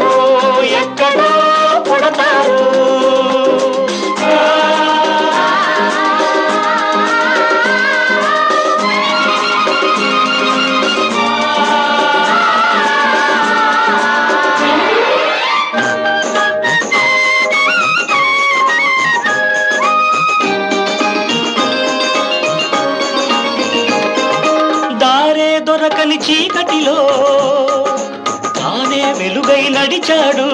ఎప్పుడో ఎక్కడో పుడతారు. దారే దొరకని చీకటిలో తానే వెలుగై నడిచాడు.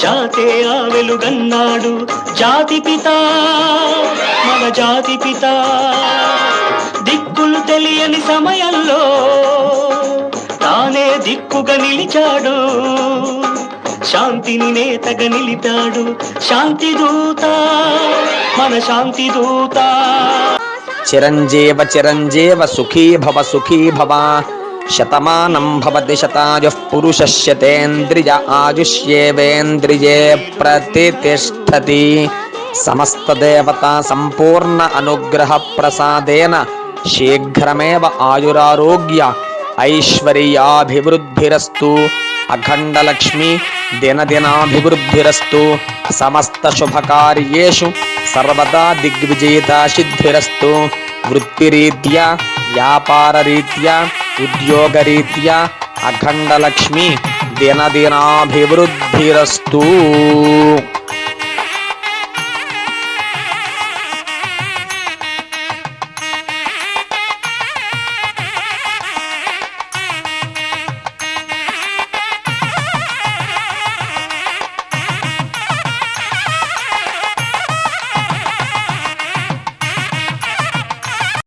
జాతే ఆ వెలుగన్నాడు. జాతి పిత, మన జాతి పిత. దిక్కులు తెలియని సమయంలో తానే దిక్కుగా నిలిచాడు. శాంతిని నేతగా నిలిపాడు. శాంతి దూత, మన శాంతి దూత. చిరంజీవ చిరంజీవ సుఖీ భవ శతమానం భవతి శతాయుః పురుషः శతేంద్రియ ఆయుష్యేవేంద్రియే ప్రతితిష్ఠతి. సమస్త దేవతా సంపూర్ణ అనుగ్రహ ప్రసాదేన శీఘ్రమేవ ఆయురారోగ్య ఐశ్వర్యాభివృద్ధిరస్తు. అఖండలక్ష్మి దినదినాభివృద్ధిరస్తు. సమస్త శుభకార్యేషు సర్వదా దిగ్విజయితా సిద్ధిరస్తు. వృత్తిరీత్యా, వ్యాపారరీత్యా, ఉద్యోగరీత్యా అఖండలక్ష్మి దినదినాభివృద్ధిరస్తు.